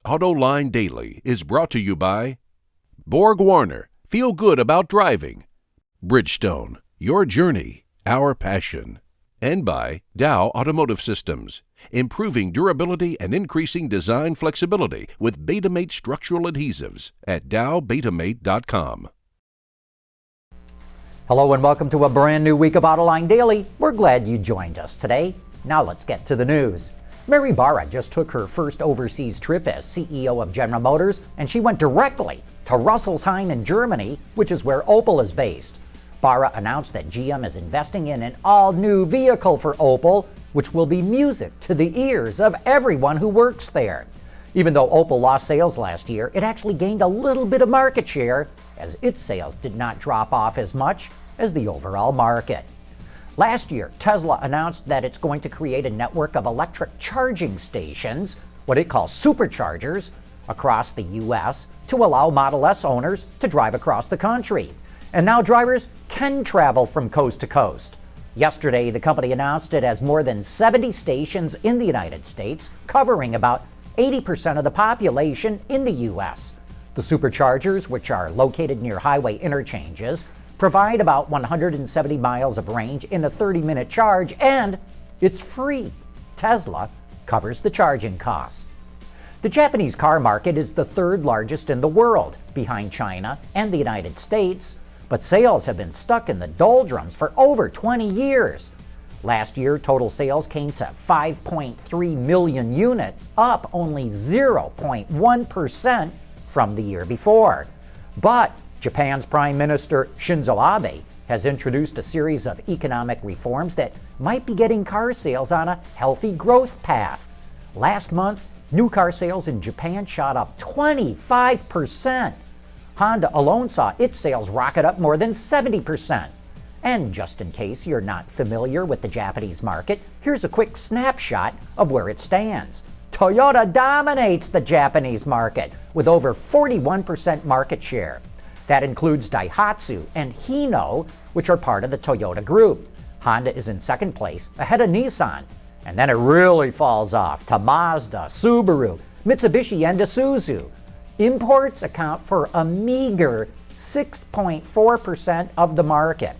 Autoline Daily is brought to you by Borg Warner, feel good about driving. Bridgestone, your journey, our passion. And by Dow Automotive Systems, improving durability and increasing design flexibility with Betamate structural adhesives at dowbetamate.com. Hello and welcome to a brand new week of Autoline Daily. We're glad you joined us today. Now let's get to the news. Mary Barra just took her first overseas trip as CEO of General Motors, and she went directly to Rüsselsheim in Germany, which is where Opel is based. Barra announced that GM is investing in an all-new vehicle for Opel, which will be music to the ears of everyone who works there. Even though Opel lost sales last year, it actually gained a little bit of market share, as its sales did not drop off as much as the overall market. Last year, Tesla announced that it's going to create a network of electric charging stations, what it calls superchargers, across the U.S. to allow Model S owners to drive across the country. And now drivers can travel from coast to coast. Yesterday, the company announced it has more than 70 stations in the United States, covering about 80% of the population in the U.S. The superchargers, which are located near highway interchanges, provide about 170 miles of range in a 30-minute charge, and it's free. Tesla covers the charging costs. The Japanese car market is the third largest in the world, behind China and the United States, but sales have been stuck in the doldrums for over 20 years. Last year, total sales came to 5.3 million units, up only 0.1% from the year before. But Japan's Prime Minister Shinzo Abe has introduced a series of economic reforms that might be getting car sales on a healthy growth path. Last month, new car sales in Japan shot up 25%. Honda alone saw its sales rocket up more than 70%. And just in case you're not familiar with the Japanese market, here's a quick snapshot of where it stands. Toyota dominates the Japanese market with over 41% market share. That includes Daihatsu and Hino, which are part of the Toyota group. Honda is in second place, ahead of Nissan. And then it really falls off to Mazda, Subaru, Mitsubishi, and Isuzu. Imports account for a meager 6.4% of the market.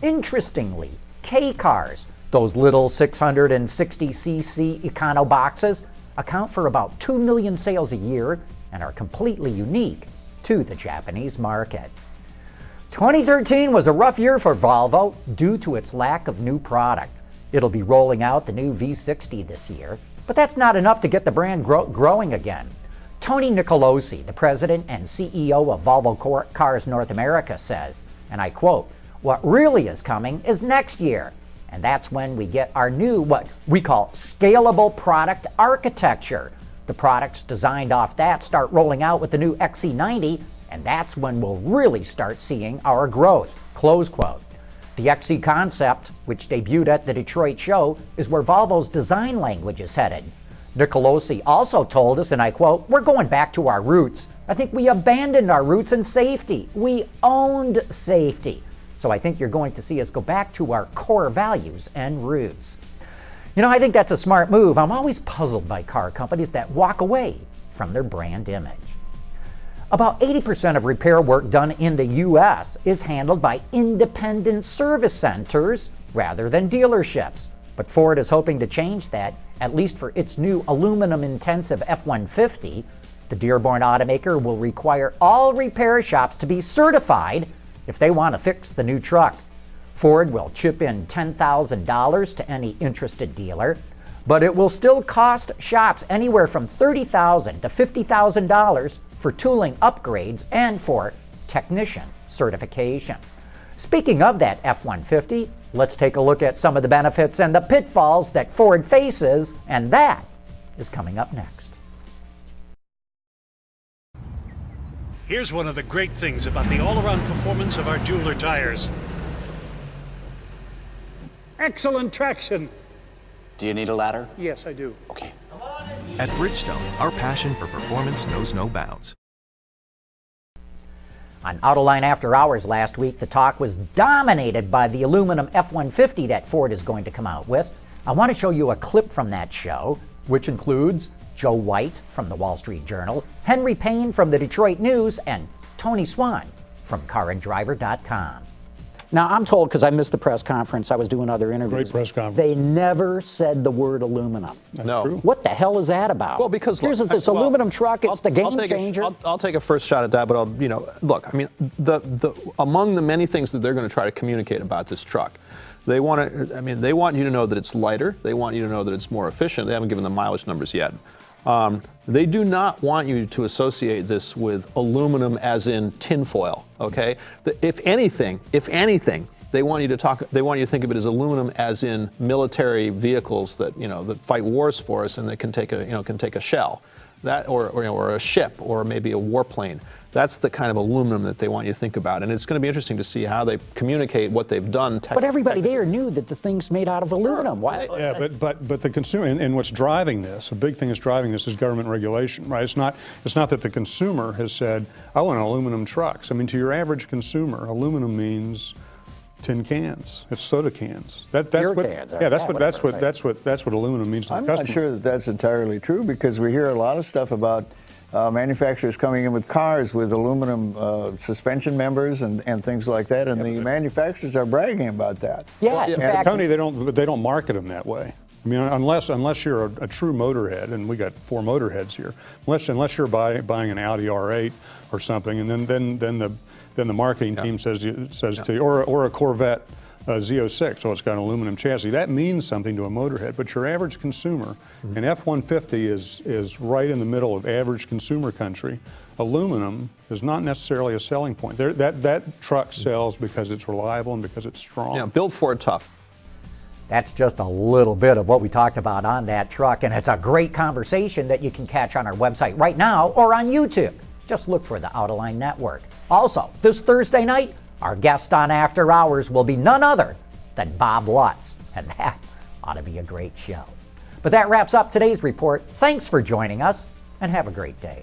Interestingly, K-cars, those little 660cc econo boxes, account for about 2 million sales a year and are completely unique to the Japanese market. 2013 was a rough year for Volvo due to its lack of new product. It'll be rolling out the new V60 this year, but that's not enough to get the brand growing again. Tony Nicolosi, the president and CEO of Volvo Cars North America, says, and I quote, "What really is coming is next year, and that's when we get our new, what we call scalable product architecture. The products designed off that start rolling out with the new XC90, and that's when we'll really start seeing our growth," close quote. The XC concept, which debuted at the Detroit show, is where Volvo's design language is headed. Nicolosi also told us, and I quote, "We're going back to our roots. I think we abandoned our roots in safety. We owned safety. So I think you're going to see us go back to our core values and roots." You know, I think that's a smart move. I'm always puzzled by car companies that walk away from their brand image. About 80% of repair work done in the U.S. is handled by independent service centers rather than dealerships. But Ford is hoping to change that, at least for its new aluminum-intensive F-150. The Dearborn automaker will require all repair shops to be certified if they want to fix the new truck. Ford will chip in $10,000 to any interested dealer, but it will still cost shops anywhere from $30,000 to $50,000 for tooling upgrades and for technician certification. Speaking of that F-150, let's take a look at some of the benefits and the pitfalls that Ford faces, and that is coming up next. Here's one of the great things about the all-around performance of our Jeweler tires. Excellent traction. Do you need a ladder? Yes, I do. Okay. At Bridgestone, our passion for performance knows no bounds. On Autoline After Hours last week, the talk was dominated by the aluminum F-150 that Ford is going to come out with. I want to show you a clip from that show, which includes Joe White from the Wall Street Journal, Henry Payne from the Detroit News, and Tony Swan from CarAndDriver.com. Now, I'm told, because I missed the press conference, I was doing other interviews. Great press conference. They never said the word aluminum. No. True. What the hell is that about? Well, because here's this aluminum truck. It's the game changer. I'll take a first shot at that, but look. I mean, among the many things that they're going to try to communicate about this truck, they want you to know that it's lighter. They want you to know that it's more efficient. They haven't given the mileage numbers yet. They do not want you to associate this with aluminum as in tinfoil. Okay. If anything, they want you to think of it as aluminum as in military vehicles that fight wars for us and that can take a shell, that or a ship or maybe a warplane. That's the kind of aluminum that they want you to think about, and it's going to be interesting to see how they communicate what they've done. But everybody there knew that the thing's made out of aluminum. Why? Yeah, but the consumer and what's driving this, a big thing that's driving this is government regulation, right? It's not that the consumer has said, I want aluminum trucks. I mean, to your average consumer, aluminum means tin cans. It's soda cans. That's what aluminum means to the I'm customer. not sure that that's entirely true, because we hear a lot of stuff about manufacturers coming in with cars with aluminum suspension members and things like that, and the manufacturers are bragging about that. Yeah, in fact, Tony, they don't market them that way. I mean, unless you're a true motorhead, and we got 4 motorheads here. Unless you're buying an Audi R8 or something, and then the marketing team says to you, or a Corvette Z06, so it's got an aluminum chassis. That means something to a motorhead, but your average consumer, and F-150 is right in the middle of average consumer country. Aluminum is not necessarily a selling point. That truck sells because it's reliable and because it's strong. Yeah, built Ford tough. that's just a little bit of what we talked about on that truck, and it's a great conversation that you can catch on our website right now or on YouTube. Just look for the Autoline Network. Also, this Thursday night, our guest on After Hours will be none other than Bob Lutz, and that ought to be a great show. But that wraps up today's report. Thanks for joining us, and have a great day.